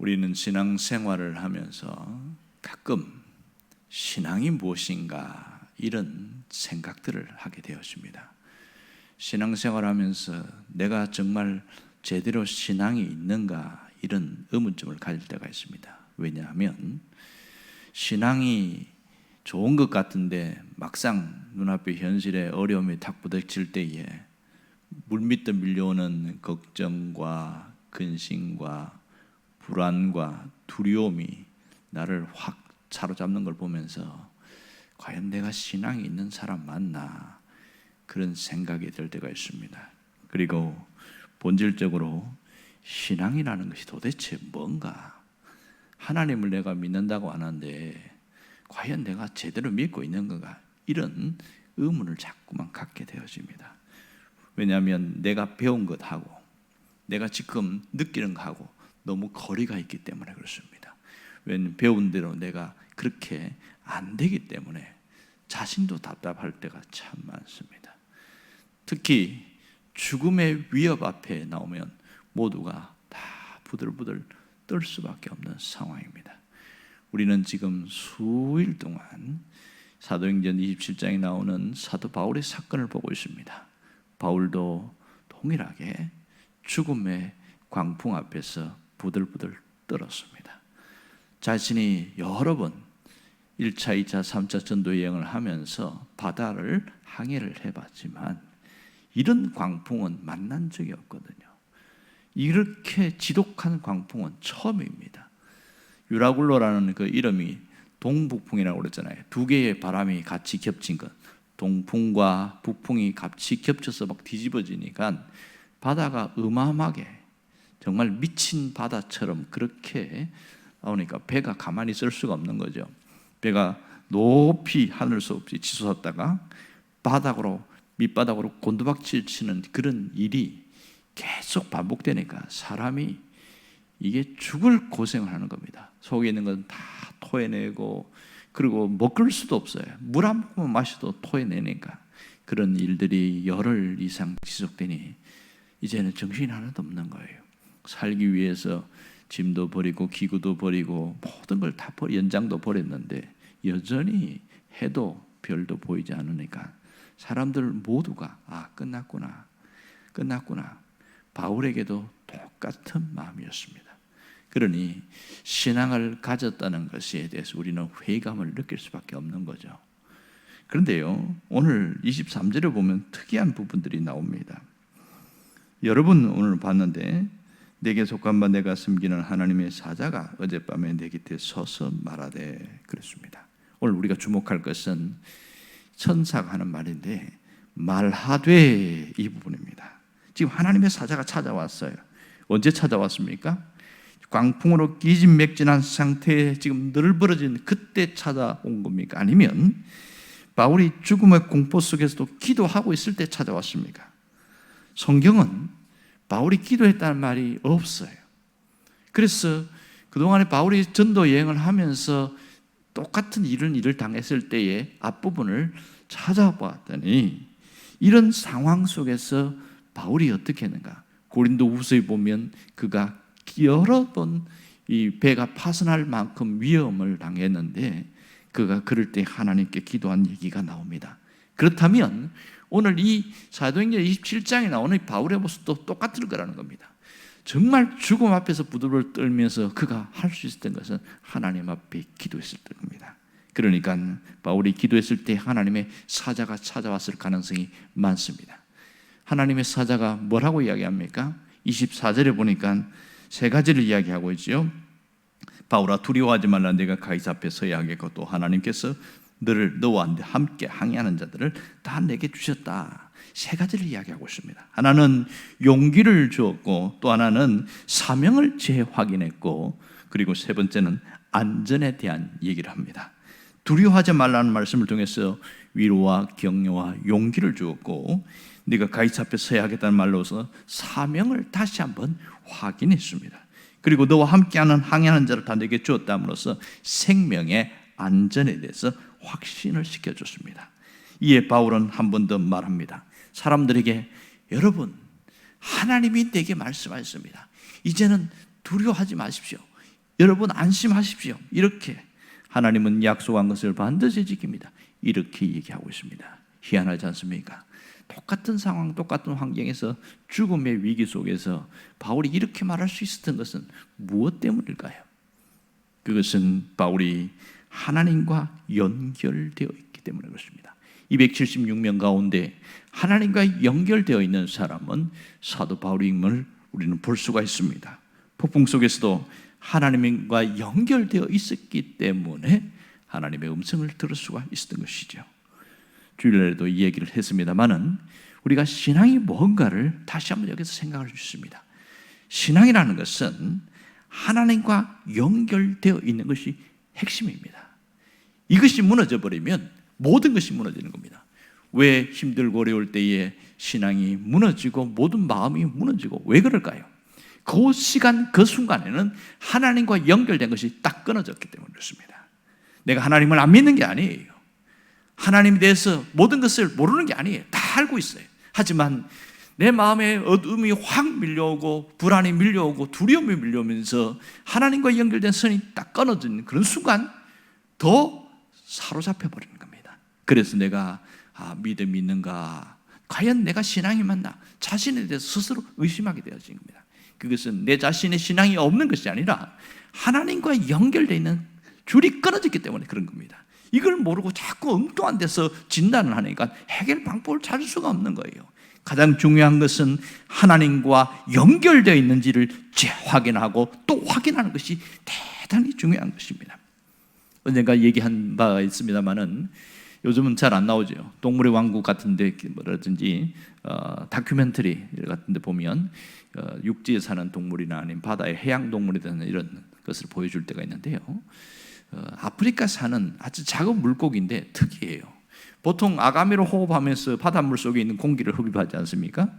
우리는 신앙생활을 하면서 가끔 신앙이 무엇인가 이런 생각들을 하게 되었습니다. 신앙생활하면서 내가 정말 제대로 신앙이 있는가 이런 의문점을 가질 때가 있습니다. 왜냐하면 신앙이 좋은 것 같은데 막상 눈앞에 현실에 어려움이 탁 부닥칠 때에 물밑에 밀려오는 걱정과 근심과 불안과 두려움이 나를 확 사로잡는 걸 보면서 과연 내가 신앙이 있는 사람 맞나 그런 생각이 들 때가 있습니다. 그리고 본질적으로 신앙이라는 것이 도대체 뭔가, 하나님을 내가 믿는다고 하는데 과연 내가 제대로 믿고 있는 건가, 이런 의문을 자꾸만 갖게 되어집니다. 왜냐하면 내가 배운 것하고 내가 지금 느끼는 것하고 너무 거리가 있기 때문에 그렇습니다. 왜냐하면 배운 대로 내가 그렇게 안 되기 때문에 자신도 답답할 때가 참 많습니다. 특히 죽음의 위협 앞에 나오면 모두가 다 부들부들 떨 수밖에 없는 상황입니다. 우리는 지금 수일 동안 사도행전 27장에 나오는 사도 바울의 사건을 보고 있습니다. 바울도 동일하게 죽음의 광풍 앞에서 부들부들 떨었습니다. 자신이 여러 번 1차, 2차, 3차 전도 여행을 하면서 바다를 항해를 해봤지만 이런 광풍은 만난 적이 없거든요. 이렇게 지독한 광풍은 처음입니다. 유라굴로라는 그 이름이 동북풍이라고 그랬잖아요. 두 개의 바람이 같이 겹친 것, 동풍과 북풍이 같이 겹쳐서 막 뒤집어지니까 바다가 어마어마하게 정말 미친 바다처럼 그렇게 나오니까 배가 가만히 있을 수가 없는 거죠. 배가 높이 하늘 수 없이 치솟았다가 바닥으로, 밑바닥으로 곤두박질 치는 그런 일이 계속 반복되니까 사람이 이게 죽을 고생을 하는 겁니다. 속에 있는 건 다 토해내고, 그리고 먹을 수도 없어요. 물 한 모금만 마셔도 토해내니까 그런 일들이 열흘 이상 지속되니 이제는 정신이 하나도 없는 거예요. 살기 위해서 짐도 버리고 기구도 버리고 모든 걸 다 연장도 버렸는데 여전히 해도 별도 보이지 않으니까 사람들 모두가 끝났구나. 바울에게도 똑같은 마음이었습니다. 그러니 신앙을 가졌다는 것에 대해서 우리는 회의감을 느낄 수밖에 없는 거죠. 그런데요, 오늘 23절에 보면 특이한 부분들이 나옵니다. 여러분 오늘 봤는데 내게 속한 바 내가 섬기는 하나님의 사자가 어젯밤에 내 곁에 서서 말하되 그랬습니다. 오늘 우리가 주목할 것은 천사가 하는 말인데 말하되 이 부분입니다. 지금 하나님의 사자가 찾아왔어요. 언제 찾아왔습니까? 광풍으로 기진맥진한 상태에 지금 널브러진 그때 찾아온 겁니까? 아니면 바울이 죽음의 공포 속에서도 기도하고 있을 때 찾아왔습니까? 성경은 바울이 기도했다는 말이 없어요. 그래서 그동안에 바울이 전도 여행을 하면서 똑같은 일을 당했을 때의 앞부분을 찾아보았더니 이런 상황 속에서 바울이 어떻게 했는가? 고린도후서에 보면 그가 여러 번 이 배가 파손할 만큼 위험을 당했는데 그가 그럴 때 하나님께 기도한 얘기가 나옵니다. 그렇다면 오늘 이 사도행전 27장에 나오는 바울의 모습도 똑같을 거라는 겁니다. 정말 죽음 앞에서 부들부들 떨면서 그가 할 수 있었던 것은 하나님 앞에 기도했을 겁니다. 그러니까 바울이 기도했을 때 하나님의 사자가 찾아왔을 가능성이 많습니다. 하나님의 사자가 뭐라고 이야기합니까? 24절에 보니까 세 가지를 이야기하고 있죠. 바울아 두려워하지 말라, 내가 가이사 앞에 서야 하겠고 또 하나님께서 너와 함께 항해하는 자들을 다 내게 주셨다. 세 가지를 이야기하고 있습니다. 하나는 용기를 주었고 또 하나는 사명을 재확인했고 그리고 세 번째는 안전에 대한 얘기를 합니다. 두려워하지 말라는 말씀을 통해서 위로와 격려와 용기를 주었고 네가 가이사 앞에 서야 하겠다는 말로서 사명을 다시 한번 확인했습니다. 그리고 너와 함께하는 항해하는 자를 다 내게 주었다므로써 생명의 안전에 대해서 확신을 시켜줬습니다. 이에 바울은 한 번 더 말합니다. 사람들에게 여러분 하나님이 내게 말씀하셨습니다. 이제는 두려워하지 마십시오. 여러분 안심하십시오. 이렇게 하나님은 약속한 것을 반드시 지킵니다. 이렇게 얘기하고 있습니다. 희한하지 않습니까? 똑같은 상황, 똑같은 환경에서 죽음의 위기 속에서 바울이 이렇게 말할 수 있었던 것은 무엇 때문일까요? 그것은 바울이 하나님과 연결되어 있기 때문에 그렇습니다. 276명 가운데 하나님과 연결되어 있는 사람은 사도 바울임을 우리는 볼 수가 있습니다. 폭풍 속에서도 하나님과 연결되어 있었기 때문에 하나님의 음성을 들을 수가 있었던 것이죠. 주일날에도 이 얘기를 했습니다마는 우리가 신앙이 뭔가를 다시 한번 여기서 생각할 수 있습니다. 신앙이라는 것은 하나님과 연결되어 있는 것이 핵심입니다. 이것이 무너져 버리면 모든 것이 무너지는 겁니다. 왜 힘들고 어려울 때에 신앙이 무너지고 모든 마음이 무너지고 왜 그럴까요? 그 시간 그 순간에는 하나님과 연결된 것이 딱 끊어졌기 때문에 그렇습니다. 내가 하나님을 안 믿는 게 아니에요. 하나님에 대해서 모든 것을 모르는 게 아니에요. 다 알고 있어요. 하지만 내 마음에 어둠이 확 밀려오고 불안이 밀려오고 두려움이 밀려오면서 하나님과 연결된 선이 딱 끊어지는 그런 순간 더 사로잡혀 버리는 겁니다. 그래서 내가 믿음이 있는가? 과연 내가 신앙이 맞나? 자신에 대해서 스스로 의심하게 되어진 겁니다. 그것은 내 자신의 신앙이 없는 것이 아니라 하나님과 연결되어 있는 줄이 끊어졌기 때문에 그런 겁니다. 이걸 모르고 자꾸 엉뚱한 데서 진단을 하니까 해결 방법을 찾을 수가 없는 거예요. 가장 중요한 것은 하나님과 연결되어 있는지를 재확인하고 또 확인하는 것이 대단히 중요한 것입니다. 언젠가 얘기한 바가 있습니다만은 요즘은 잘 안 나오죠. 동물의 왕국 같은데 뭐라든지 다큐멘터리 같은데 보면 육지에 사는 동물이나 아니면 바다의 해양 동물이나 이런 것을 보여줄 때가 있는데요. 아프리카 사는 아주 작은 물고기인데 특이해요. 보통 아가미로 호흡하면서 바닷물 속에 있는 공기를 흡입하지 않습니까?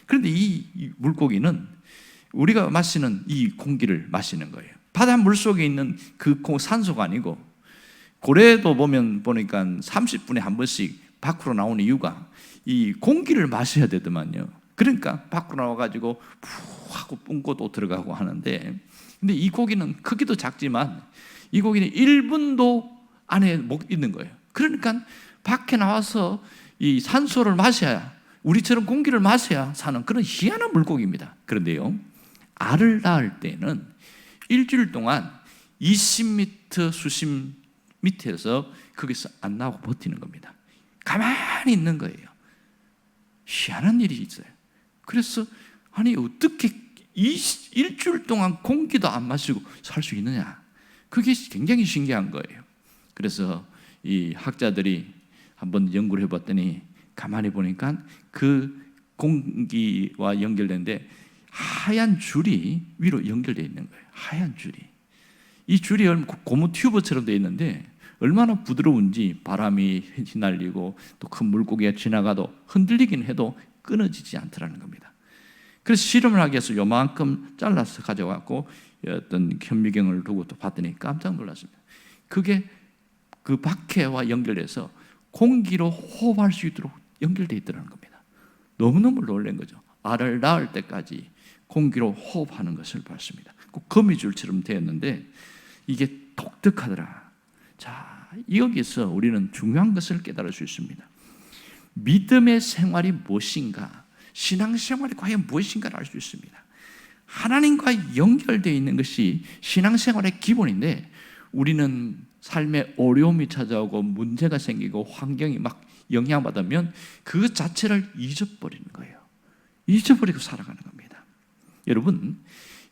그런데 이 물고기는 우리가 마시는 이 공기를 마시는 거예요. 바닷물 속에 있는 그 산소가 아니고 고래도 보니까 30분에 한 번씩 밖으로 나오는 이유가 이 공기를 마셔야 되더만요. 그러니까 밖으로 나와가지고 푸 하고 뿜고 또 들어가고 하는데, 근데 이 고기는 크기도 작지만 이 고기는 1분도 안에 못 있는 거예요. 그러니까 밖에 나와서 이 산소를 마셔야, 우리처럼 공기를 마셔야 사는 그런 희한한 물고기입니다. 그런데요, 알을 낳을 때는 일주일 동안 20m 수심 밑에서 거기서 안 나오고 버티는 겁니다. 가만히 있는 거예요. 희한한 일이 있어요. 그래서 아니 어떻게 일주일 동안 공기도 안 마시고 살 수 있느냐? 그게 굉장히 신기한 거예요. 그래서 이 학자들이 한번 연구를 해봤더니 가만히 보니까 그 공기와 연결되는데 하얀 줄이 위로 연결되어 있는 거예요. 하얀 줄이. 이 줄이 고무 튜브처럼 되어 있는데 얼마나 부드러운지 바람이 휘날리고 또 큰 물고기가 지나가도 흔들리긴 해도 끊어지지 않더라는 겁니다. 그래서 실험을 하기 위해서 요만큼 잘라서 가져왔고 어떤 현미경을 두고 또 봤더니 깜짝 놀랐습니다. 그게 그 박해와 연결해서 공기로 호흡할 수 있도록 연결되어 있더라는 겁니다. 너무너무 놀란 거죠. 알을 낳을 때까지 공기로 호흡하는 것을 봤습니다. 거미줄처럼 되었는데 이게 독특하더라. 자, 여기서 우리는 중요한 것을 깨달을 수 있습니다. 믿음의 생활이 무엇인가, 신앙생활이 과연 무엇인가를 알 수 있습니다. 하나님과 연결되어 있는 것이 신앙생활의 기본인데 우리는 삶에 어려움이 찾아오고 문제가 생기고 환경이 막 영향받으면 그 자체를 잊어버리는 거예요. 잊어버리고 살아가는 겁니다. 여러분,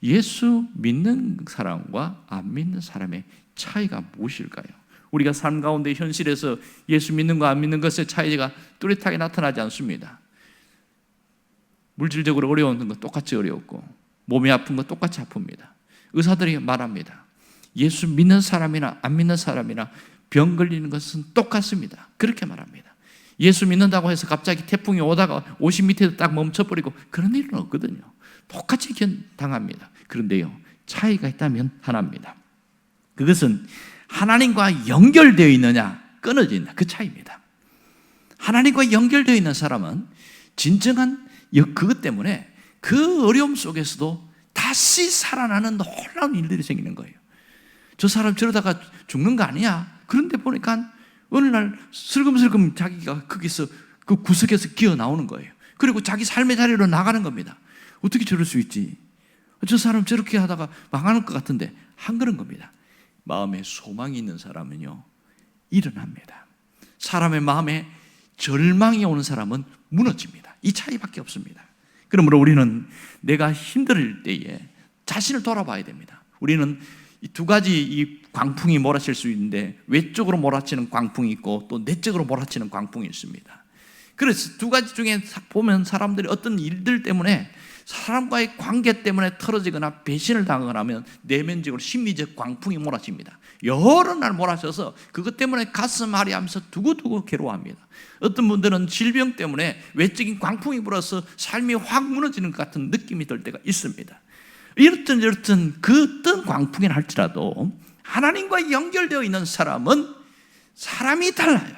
예수 믿는 사람과 안 믿는 사람의 차이가 무엇일까요? 우리가 삶 가운데 현실에서 예수 믿는 거 안 믿는 것의 차이가 뚜렷하게 나타나지 않습니다. 물질적으로 어려운 건 똑같이 어려웠고 몸이 아픈 건 똑같이 아픕니다. 의사들이 말합니다. 예수 믿는 사람이나 안 믿는 사람이나 병 걸리는 것은 똑같습니다. 그렇게 말합니다. 예수 믿는다고 해서 갑자기 태풍이 오다가 50m에서 딱 멈춰버리고 그런 일은 없거든요. 똑같이 당합니다. 그런데요, 차이가 있다면 하나입니다. 그것은 하나님과 연결되어 있느냐 끊어져 있느냐, 그 차이입니다. 하나님과 연결되어 있는 사람은 진정한 그것 때문에 그 어려움 속에서도 다시 살아나는 놀라운 일들이 생기는 거예요. 저 사람 저러다가 죽는 거 아니야? 그런데 보니까 어느 날 슬금슬금 자기가 거기서 그 구석에서 기어 나오는 거예요. 그리고 자기 삶의 자리로 나가는 겁니다. 어떻게 저럴 수 있지? 저 사람 저렇게 하다가 망하는 것 같은데 한 그런 겁니다. 마음에 소망이 있는 사람은요, 일어납니다. 사람의 마음에 절망이 오는 사람은 무너집니다. 이 차이밖에 없습니다. 그러므로 우리는 내가 힘들 때에 자신을 돌아봐야 됩니다. 우리는 이 두 가지 이 광풍이 몰아칠 수 있는데, 외적으로 몰아치는 광풍이 있고 또 내적으로 몰아치는 광풍이 있습니다. 그래서 두 가지 중에 보면 사람들이 어떤 일들 때문에, 사람과의 관계 때문에 틀어지거나 배신을 당하거나 하면 내면적으로 심리적 광풍이 몰아칩니다. 여러 날 몰아쳐서 그것 때문에 가슴 아리하면서 두고두고 괴로워합니다. 어떤 분들은 질병 때문에 외적인 광풍이 불어서 삶이 확 무너지는 것 같은 느낌이 들 때가 있습니다. 이렇든 그 어떤 광풍이나 할지라도 하나님과 연결되어 있는 사람은 사람이 달라요.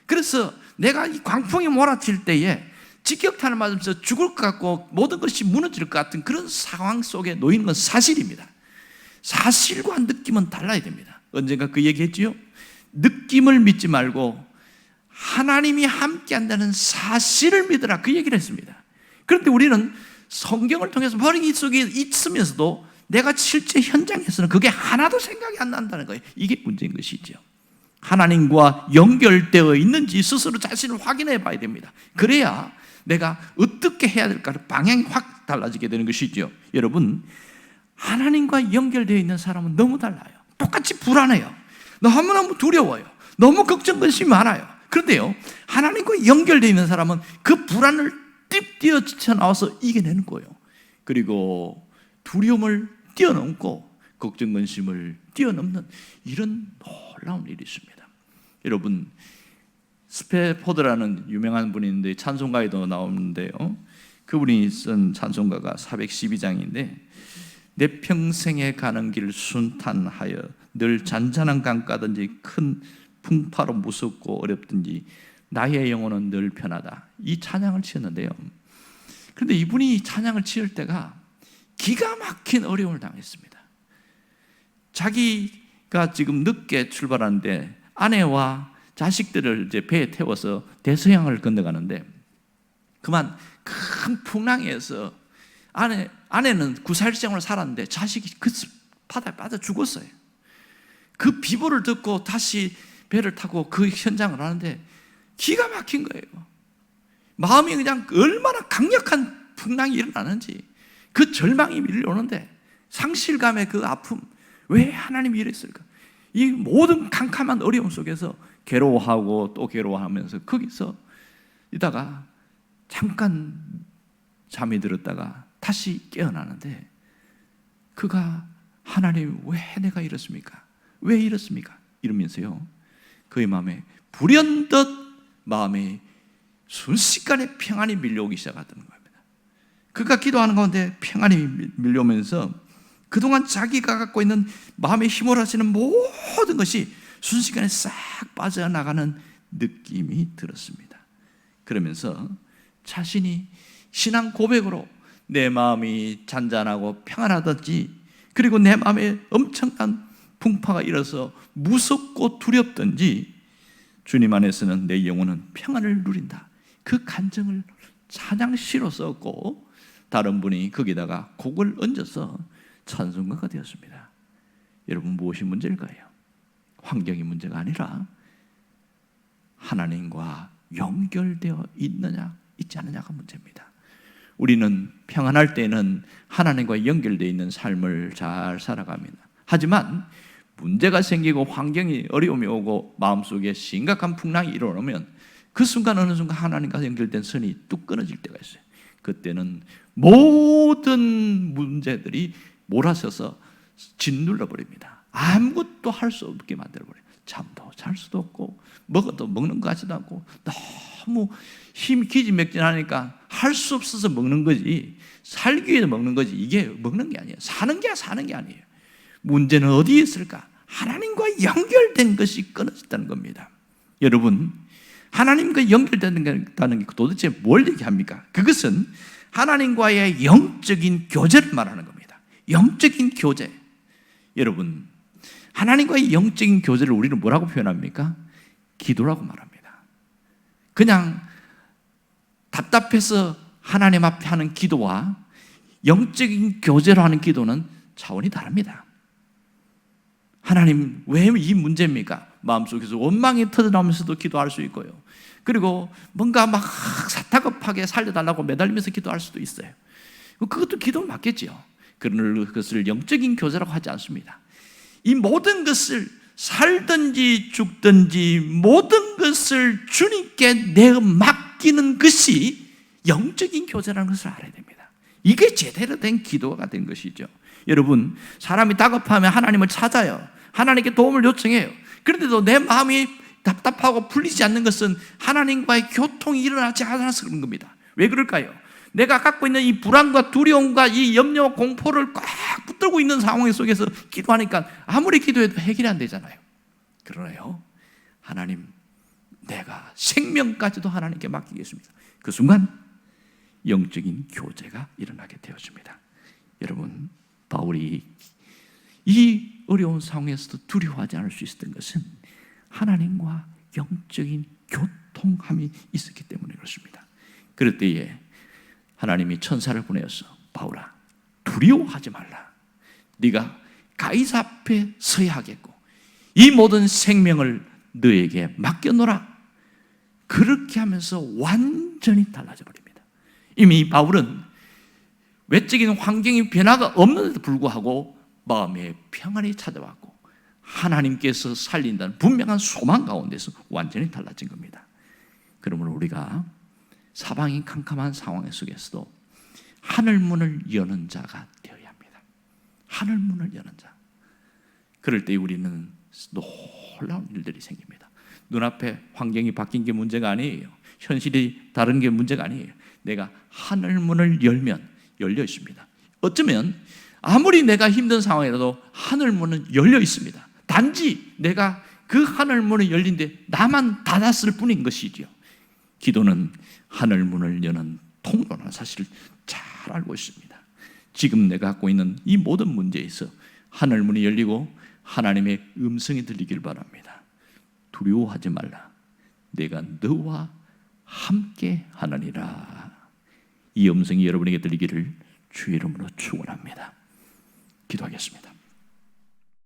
그래서 내가 이 광풍이 몰아칠 때에 직격탄을 맞으면서 죽을 것 같고 모든 것이 무너질 것 같은 그런 상황 속에 놓이는 건 사실입니다. 사실과 느낌은 달라야 됩니다. 언젠가 그 얘기했지요. 느낌을 믿지 말고 하나님이 함께 한다는 사실을 믿으라, 그 얘기를 했습니다. 그런데 우리는 성경을 통해서 머릿속에 있으면서도 내가 실제 현장에서는 그게 하나도 생각이 안 난다는 거예요. 이게 문제인 것이죠. 하나님과 연결되어 있는지 스스로 자신을 확인해 봐야 됩니다. 그래야 내가 어떻게 해야 될까 방향이 확 달라지게 되는 것이죠. 여러분, 하나님과 연결되어 있는 사람은 너무 달라요. 똑같이 불안해요. 너무너무 두려워요. 너무 걱정 근심이 많아요. 그런데요, 하나님과 연결되어 있는 사람은 그 불안을 뛰어나와서 이겨내는 거예요. 그리고 두려움을 뛰어넘고 걱정 근심을 뛰어넘는 이런 놀라운 일이 있습니다. 여러분, 스페포드라는 유명한 분이 있는데 찬송가에도 나오는데요, 그분이 쓴 찬송가가 412장인데 내 평생에 가는 길 순탄하여 늘 잔잔한 강가든지 큰 풍파로 무섭고 어렵든지 나의 영혼은 늘 편하다, 이 찬양을 지었는데요, 그런데 이분이 찬양을 지을 때가 기가 막힌 어려움을 당했습니다. 자기가 지금 늦게 출발하는데 아내와 자식들을 이제 배에 태워서 대서양을 건너가는데, 그만 큰 풍랑에서 아내는 구살생활을 살았는데 자식이 그 바다에 빠져 죽었어요. 그 비보를 듣고 다시 배를 타고 그 현장을 하는데 기가 막힌 거예요. 마음이 그냥 얼마나 강력한 풍랑이 일어나는지, 그 절망이 밀려오는데 상실감의 그 아픔, 왜 하나님이 이랬을까? 이 모든 캄캄한 어려움 속에서 괴로워하고 또 괴로워하면서 거기서 이다가 잠깐 잠이 들었다가 다시 깨어나는데, 그가 하나님 왜 내가 이렇습니까? 왜 이렇습니까? 이러면서요, 그의 마음에 불현듯 마음에 순식간에 평안이 밀려오기 시작하던 겁니다. 그가 기도하는 가운데 평안이 밀려오면서 그동안 자기가 갖고 있는 마음에 힘을 하시는 모든 것이 순식간에 싹 빠져나가는 느낌이 들었습니다. 그러면서 자신이 신앙 고백으로 내 마음이 잔잔하고 평안하든지, 그리고 내 마음에 엄청난 풍파가 일어서 무섭고 두렵든지 주님 안에서는 내 영혼은 평안을 누린다, 그 간증을 찬양시로 썼고 다른 분이 거기다가 곡을 얹어서 찬송가가 되었습니다. 여러분, 무엇이 문제일까요? 환경이 문제가 아니라 하나님과 연결되어 있느냐 있지 않느냐가 문제입니다. 우리는 평안할 때는 하나님과 연결되어 있는 삶을 잘 살아갑니다. 하지만 문제가 생기고 환경이 어려움이 오고 마음속에 심각한 풍랑이 일어나면 그 순간 어느 순간 하나님과 연결된 선이 뚝 끊어질 때가 있어요. 그때는 모든 문제들이 몰아서서 짓눌러 버립니다. 아무것도 할 수 없게 만들어 버려요. 잠도 잘 수도 없고 먹어도 먹는 것 같지도 않고 너무 기지맥진하니까 할 수 없어서 먹는 거지, 살기 위해서 먹는 거지, 이게 먹는 게 아니에요. 사는 게 아니에요. 문제는 어디에 있을까? 하나님과 연결된 것이 끊어졌다는 겁니다. 여러분, 하나님과 연결된다는 게 도대체 뭘 얘기합니까? 그것은 하나님과의 영적인 교제를 말하는 겁니다. 영적인 교제. 여러분, 하나님과의 영적인 교제를 우리는 뭐라고 표현합니까? 기도라고 말합니다. 그냥 답답해서 하나님 앞에 하는 기도와 영적인 교제로 하는 기도는 차원이 다릅니다. 하나님, 왜 이 문제입니까? 마음속에서 원망이 터져나오면서도 기도할 수 있고요. 그리고 뭔가 막 다급하게 살려달라고 매달리면서 기도할 수도 있어요. 그것도 기도는 맞겠지요. 그런 것을 영적인 교제라고 하지 않습니다. 이 모든 것을 살든지 죽든지 모든 것을 주님께 내가 맡기는 것이 영적인 교제라는 것을 알아야 됩니다. 이게 제대로 된 기도가 된 것이죠. 여러분, 사람이 다급하면 하나님을 찾아요. 하나님께 도움을 요청해요. 그런데도 내 마음이 답답하고 풀리지 않는 것은 하나님과의 교통이 일어나지 않아서 그런 겁니다. 왜 그럴까요? 내가 갖고 있는 이 불안과 두려움과 이 염려와 공포를 꽉 붙들고 있는 상황 속에서 기도하니까 아무리 기도해도 해결이 안 되잖아요. 그러나요, 하나님, 내가 생명까지도 하나님께 맡기겠습니다. 그 순간 영적인 교제가 일어나게 되었습니다. 여러분, 바울이 이 어려운 상황에서도 두려워하지 않을 수 있었던 것은 하나님과 영적인 교통함이 있었기 때문에 그렇습니다. 그럴 때에 하나님이 천사를 보내어서 바울아, 두려워하지 말라. 네가 가이사 앞에 서야 하겠고 이 모든 생명을 너에게 맡겨놓으라. 그렇게 하면서 완전히 달라져 버립니다. 이미 바울은 외적인 환경의 변화가 없는데도 불구하고 마음의 평안이 찾아왔고 하나님께서 살린다는 분명한 소망 가운데서 완전히 달라진 겁니다. 그러므로 우리가 사방이 캄캄한 상황 속에서도 하늘 문을 여는 자가 되어야 합니다. 하늘 문을 여는 자. 그럴 때 우리는 놀라운 일들이 생깁니다. 눈앞에 환경이 바뀐 게 문제가 아니에요. 현실이 다른 게 문제가 아니에요. 내가 하늘 문을 열면 열려 있습니다. 어쩌면 아무리 내가 힘든 상황이라도 하늘 문은 열려 있습니다. 단지 내가 그 하늘 문이 열린데 나만 닫았을 뿐인 것이죠. 기도는 하늘 문을 여는 통로라는 사실을 잘 알고 있습니다. 지금 내가 갖고 있는 이 모든 문제에서 하늘 문이 열리고 하나님의 음성이 들리길 바랍니다. 두려워하지 말라. 내가 너와 함께 하느니라. 이 음성이 여러분에게 들리기를 주의 이름으로 축원합니다. 기도하겠습니다.